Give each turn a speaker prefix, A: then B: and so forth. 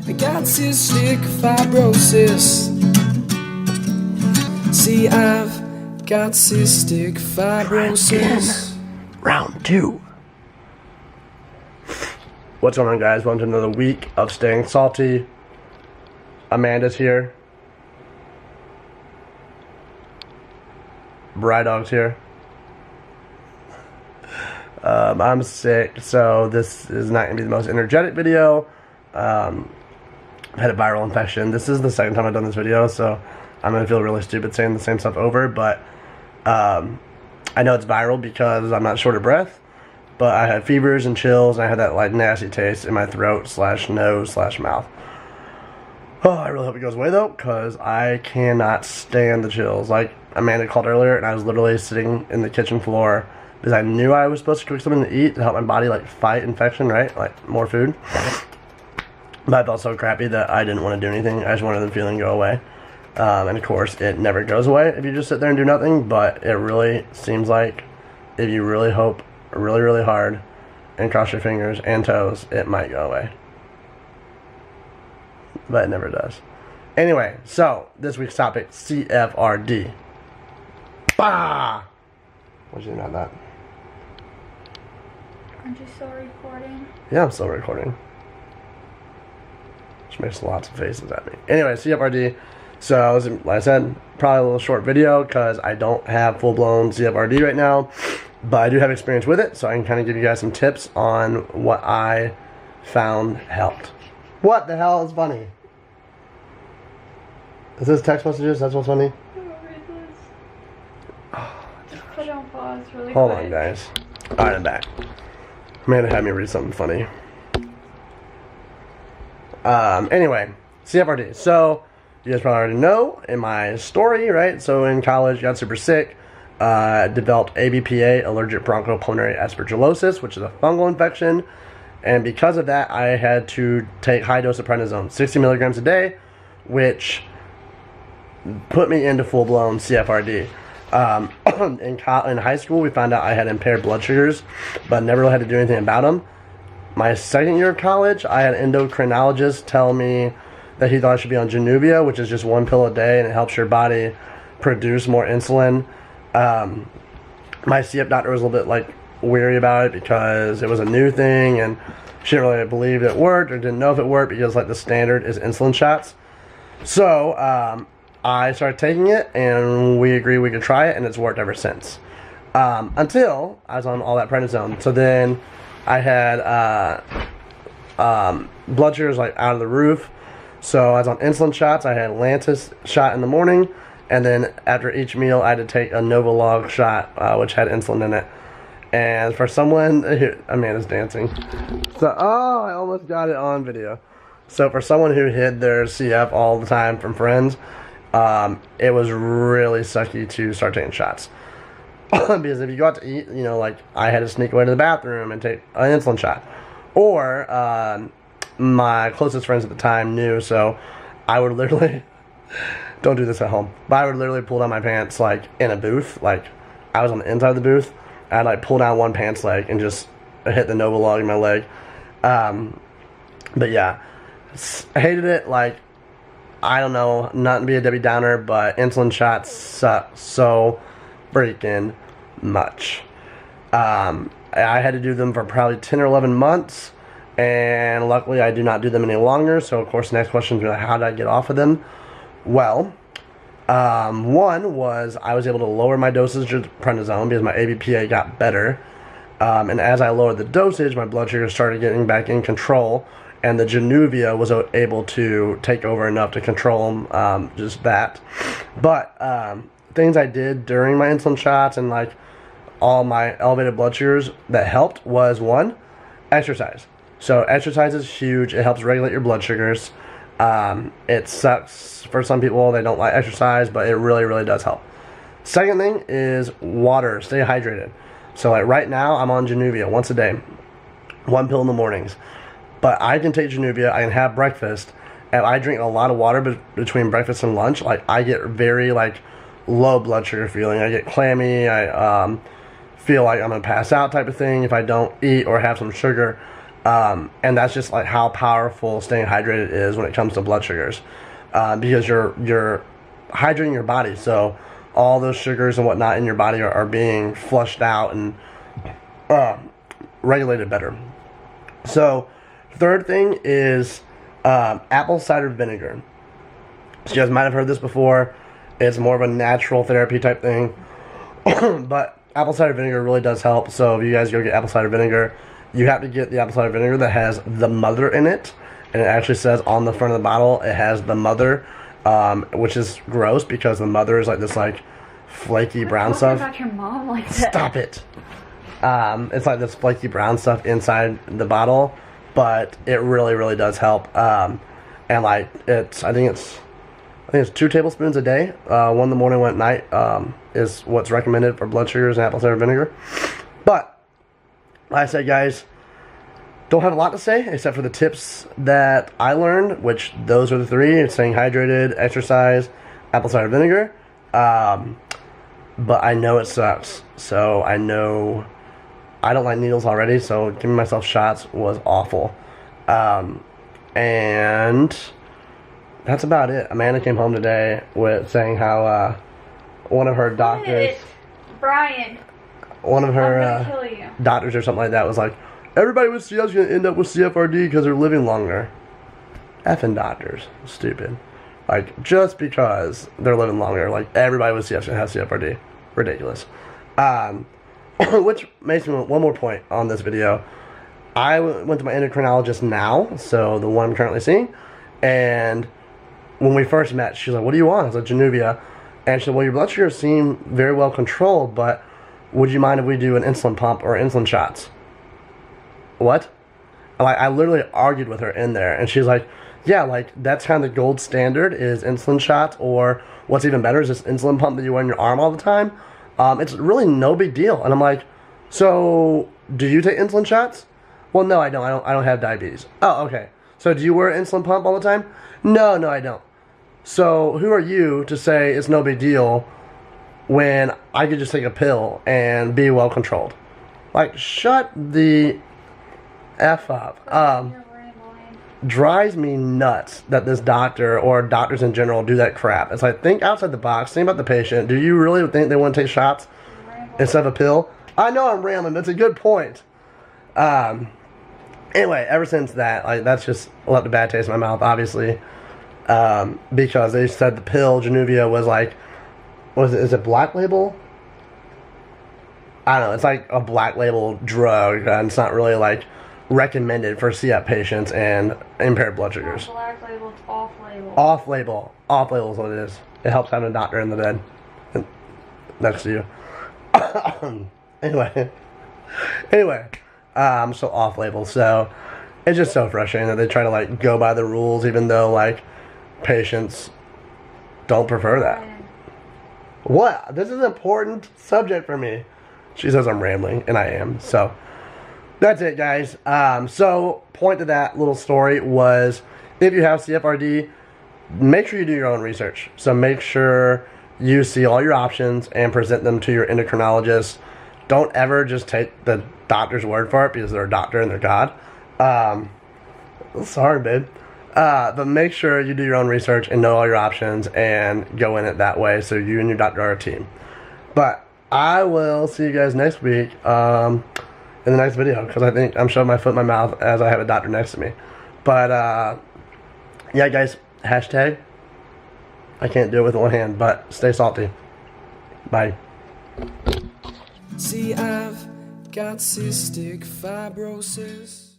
A: I got cystic fibrosis. See, I've got cystic fibrosis.
B: Round 2. What's going on, guys? Welcome to another week of Staying Salty. Amanda's here. Brydog's here. I'm sick, so this is not going to be the most energetic video. I've had a viral infection. This is the second time I've done this video, so I'm going to feel really stupid saying the same stuff over, but I know it's viral because I'm not short of breath, but I had fevers and chills, and I had that like nasty taste in my throat / nose / mouth. Oh, I really hope it goes away though, because I cannot stand the chills. Like Amanda called earlier, and I was literally sitting in the kitchen floor because I knew I was supposed to cook something to eat to help my body like fight infection, right? Like more food. But I felt so crappy that I didn't want to do anything. I just wanted the feeling to go away. And of course, it never goes away if you just sit there and do nothing. But it really seems like if you really hope really, really hard and cross your fingers and toes, it might go away. But it never does. Anyway, so this week's topic, CFRD. Bah! What do you think about that?
C: Aren't you still recording?
B: Yeah, I'm still recording. Which makes lots of faces at me. Anyway, CFRD. So, like I said, probably a little short video because I don't have full-blown CFRD right now. But I do have experience with it, so I can kind of give you guys some tips on what I found helped. What the hell is funny? Is this text messages? That's what's funny?
C: Just put it on pause really
B: Hold
C: quick.
B: on, guys. Alright, I'm back. Amanda had me read something funny. Anyway, CFRD. So, you guys probably already know in my story, right? So, in college, got super sick. Developed ABPA, allergic bronchopulmonary aspergillosis, which is a fungal infection. And because of that, I had to take high dose of prednisone, 60 milligrams a day, which put me into full-blown CFRD. In high school, we found out I had impaired blood sugars, but never really had to do anything about them. My second year of college, I had an endocrinologist tell me that he thought I should be on Januvia, which is just one pill a day, and it helps your body produce more insulin. My CF doctor was a little bit like weary about it because it was a new thing, and she didn't really believe it worked or didn't know if it worked because like the standard is insulin shots. So I started taking it, and we agreed we could try it, and it's worked ever since. Until I was on all that prednisone. So then I had blood sugars like out of the roof. So I was on insulin shots. I had Lantus shot in the morning, and then after each meal I had to take a Novolog shot, which had insulin in it. And for someone, Amanda's dancing. So, oh, I almost got it on video. So for someone who hid their CF all the time from friends, it was really sucky to start taking shots. Because if you go out to eat, you know, like I had to sneak away to the bathroom and take an insulin shot. Or my closest friends at the time knew, so I would literally, don't do this at home, but I would literally pull down my pants like in a booth. Like I was on the inside of the booth. I'd like pull down one pants leg and just hit the Novolog in my leg. But yeah, I hated it. Like, I don't know, not to be a Debbie Downer, but insulin shots suck so freaking much. I had to do them for probably 10 or 11 months, and luckily I do not do them any longer. So of course the next question is like, how did I get off of them? Well, one was I was able to lower my dosage of prednisone because my ABPA got better, and as I lowered the dosage, my blood sugar started getting back in control, and the Januvia was able to take over enough to control just that. But things I did during my insulin shots and like all my elevated blood sugars that helped was, one, exercise. So exercise is huge. It helps regulate your blood sugars. It sucks for some people, they don't like exercise, but it really, really does help. Second thing is water. Stay hydrated. So like right now, I'm on Januvia once a day, one pill in the mornings. But I can take Januvia, I can have breakfast, and I drink a lot of water between breakfast and lunch. Like I get very like low blood sugar feeling. I get clammy. I feel like I'm gonna pass out type of thing if I don't eat or have some sugar. And that's just like how powerful staying hydrated is when it comes to blood sugars, because you're hydrating your body, so all those sugars and whatnot in your body are being flushed out and regulated better. So third thing is apple cider vinegar. So you guys might have heard this before. It's more of a natural therapy type thing. But apple cider vinegar really does help. So if you guys go get apple cider vinegar, you have to get the apple cider vinegar that has the mother in it. And it actually says on the front of the bottle, it has the mother, which is gross because the mother is like this like flaky brown stuff.
C: About your mom like that.
B: Stop it. It's like this flaky brown stuff inside the bottle, but it really does help. And like I think it's 2 tablespoons a day. 1 in the morning, 1 at night is what's recommended for blood sugars and apple cider vinegar. But like I said, guys, don't have a lot to say except for the tips that I learned, which those are the 3: it's staying hydrated, exercise, apple cider vinegar. But I know it sucks. So I know I don't like needles already, so giving myself shots was awful. And that's about it. Amanda came home today with saying how one of her doctors,
C: Brian,
B: one of
C: I'm
B: her
C: gonna kill you.
B: doctors or something like that was like, everybody with CF is going to end up with CFRD because they're living longer. Effing doctors. Stupid. Like, just because they're living longer, like, everybody with CF is going to have CFRD. Ridiculous. Which makes me one more point on this video. I went to my endocrinologist now, so the one I'm currently seeing, and when we first met, she's like, what do you want? I was like, Januvia. And she said, well, your blood sugars seem very well controlled, but would you mind if we do an insulin pump or insulin shots? What? Like, I literally argued with her in there, and she's like, yeah, like, that's kind of the gold standard is insulin shots, or what's even better is this insulin pump that you wear in your arm all the time. It's really no big deal. And I'm like, so do you take insulin shots? Well, no, I don't. I don't have diabetes. Oh, okay. So do you wear an insulin pump all the time? No, I don't. So who are you to say it's no big deal when I could just take a pill and be well controlled? Like, shut the F up. Drives me nuts that this doctor or doctors in general do that crap. It's like, think outside the box. Think about the patient. Do you really think they want to take shots instead of a pill? I know I'm rambling. That's a good point. Anyway, ever since that, like, that's just left a bad taste in my mouth, obviously. Because they said the pill, Januvia, was like, what is it? Is it Black Label? I don't know. It's like a Black Label drug, and it's not really like recommended for CF patients and impaired blood sugars.
C: Black Label, it's off label.
B: Off label. Off label is what it is. It helps having a doctor in the bed next to you. Anyway, so off label. So it's just so frustrating that they try to like go by the rules, even though like patients don't prefer that. What? This is an important subject for me. She says I'm rambling, and I am. So that's it, guys. So point to that little story was, if you have CFRD, make sure you do your own research. So make sure you see all your options and present them to your endocrinologist. Don't ever just take the doctor's word for it because they're a doctor and they're God. Sorry, babe. But make sure you do your own research and know all your options and go in it that way so you and your doctor are a team. But I will see you guys next week in the next video, because I think I'm shoving my foot in my mouth as I have a doctor next to me. But yeah, guys, hashtag I can't do it with one hand, but stay salty. Bye.
A: See, I've got cystic fibrosis.